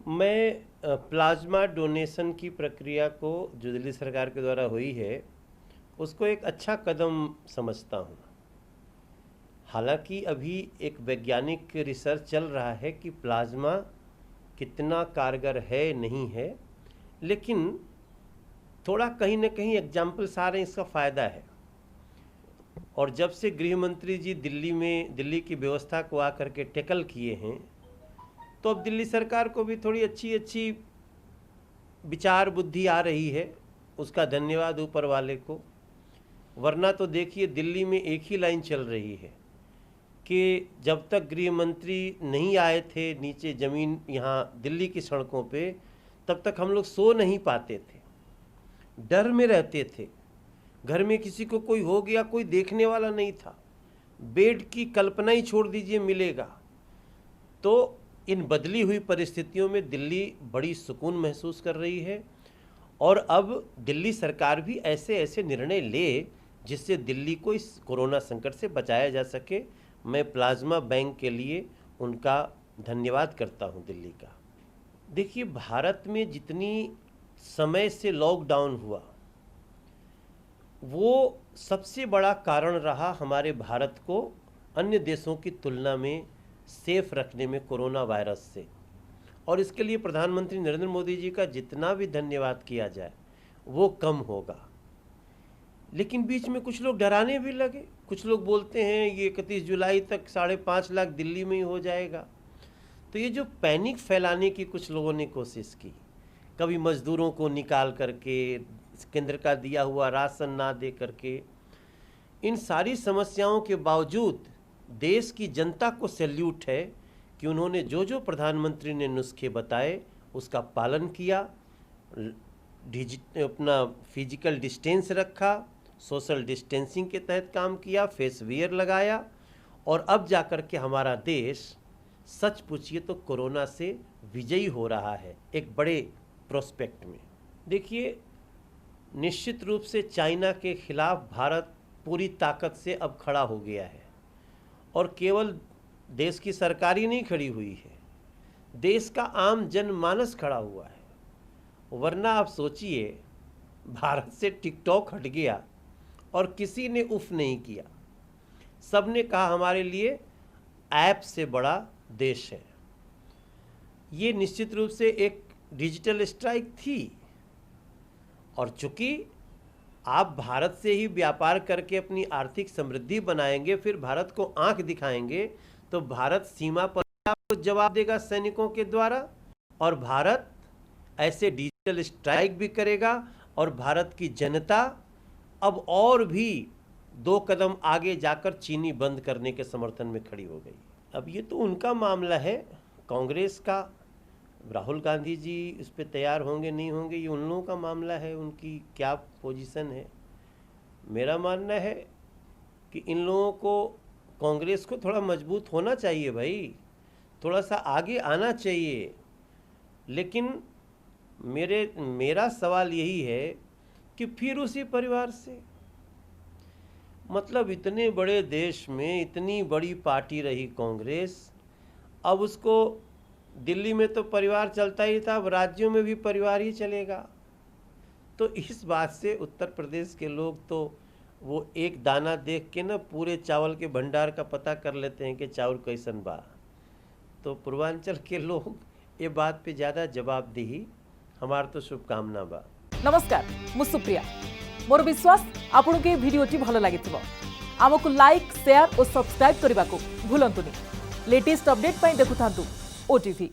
मैं plasma donation की प्रक्रिया को जो दिल्ली सरकार के द्वारा हुई है उसको एक अच्छा कदम समझता हूँ। हालांकि अभी एक वैज्ञानिक रिसर्च चल रहा है कि प्लाज्मा कितना कारगर है नहीं है, लेकिन थोड़ा कहीं ना कहीं एग्जाम्पल्स आ रहे हैं, इसका फ़ायदा है। और जब से गृह मंत्री जी दिल्ली की व्यवस्था को आकर के टैकल किए हैं, तो अब दिल्ली सरकार को भी थोड़ी अच्छी अच्छी विचार बुद्धि आ रही है। उसका धन्यवाद ऊपर वाले को। वरना तो देखिए दिल्ली में एक ही लाइन चल रही है कि जब तक गृह मंत्री नहीं आए थे नीचे ज़मीन यहाँ दिल्ली की सड़कों पे, तब तक हम लोग सो नहीं पाते थे, डर में रहते थे। घर में किसी को कोई हो गया, कोई देखने वाला नहीं था, बेड की कल्पना ही छोड़ दीजिए मिलेगा। तो इन बदली हुई परिस्थितियों में दिल्ली बड़ी सुकून महसूस कर रही है। और अब दिल्ली सरकार भी ऐसे ऐसे निर्णय ले जिससे दिल्ली को इस कोरोना संकट से बचाया जा सके। मैं प्लाज्मा बैंक के लिए उनका धन्यवाद करता हूं दिल्ली का। देखिए, भारत में जितनी समय से लॉकडाउन हुआ वो सबसे बड़ा कारण रहा हमारे भारत को अन्य देशों की तुलना में सेफ रखने में कोरोना वायरस से। और इसके लिए प्रधानमंत्री नरेंद्र मोदी जी का जितना भी धन्यवाद किया जाए वो कम होगा। लेकिन बीच में कुछ लोग डराने भी लगे। कुछ लोग बोलते हैं ये 31 जुलाई तक 5.5 लाख दिल्ली में ही हो जाएगा। तो ये जो पैनिक फैलाने की कुछ लोगों ने कोशिश की, कभी मजदूरों को निकाल करके, केंद्र का दिया हुआ राशन ना दे करके, इन सारी समस्याओं के बावजूद देश की जनता को सैल्यूट है कि उन्होंने जो जो प्रधानमंत्री ने नुस्खे बताए उसका पालन किया। अपना फिजिकल डिस्टेंस रखा, सोशल डिस्टेंसिंग के तहत काम किया, फेस वियर लगाया, और अब जाकर के हमारा देश सच पूछिए तो कोरोना से विजयी हो रहा है एक बड़े प्रोस्पेक्ट में। देखिए, निश्चित रूप से चाइना के खिलाफ भारत पूरी ताकत से अब खड़ा हो गया है। और केवल देश की सरकार ही नहीं खड़ी हुई है, देश का आम जनमानस खड़ा हुआ है। वरना आप सोचिए, भारत से टिकटॉक हट गया और किसी ने उफ नहीं किया। सबने कहा हमारे लिए ऐप से बड़ा देश है। ये निश्चित रूप से एक डिजिटल स्ट्राइक थी। और चूंकि आप भारत से ही व्यापार करके अपनी आर्थिक समृद्धि बनाएंगे, फिर भारत को आंख दिखाएंगे, तो भारत सीमा पर आपको जवाब देगा सैनिकों के द्वारा। और भारत ऐसे डिजिटल स्ट्राइक भी करेगा। और भारत की जनता अब और भी 2 कदम आगे जाकर चीनी बंद करने के समर्थन में खड़ी हो गई। अब ये तो उनका मामला है, कांग्रेस का। राहुल गांधी जी इस पे तैयार होंगे नहीं होंगे ये उन लोगों का मामला है, उनकी क्या पोजीशन है। मेरा मानना है कि इन लोगों को, कांग्रेस को थोड़ा मजबूत होना चाहिए भाई, थोड़ा सा आगे आना चाहिए। लेकिन मेरा सवाल यही है कि फिर उसी परिवार से, मतलब इतने बड़े देश में इतनी बड़ी पार्टी रही कांग्रेस, अब उसको दिल्ली में तो परिवार चलता ही था, अब राज्यों में भी परिवार ही चलेगा। तो इस बात से उत्तर प्रदेश के लोग तो वो एक दाना देख के ना पूरे चावल के भंडार का पता कर लेते हैं कि चावल कैसन बा। तो पूर्वांचल के लोग ये बात पे ज़्यादा जवाबदेही, हमार तो शुभकामना बा। नमस्कार, मु सुप्रिया। मोर विश्वास आपन के वीडियोटी भल लागिथिबो। आमको लाइक, शेयर और सब्सक्राइब करने को भूलंतुनी। लेटेस्ट अपडेट पाई देखुथांतु ओटीवी।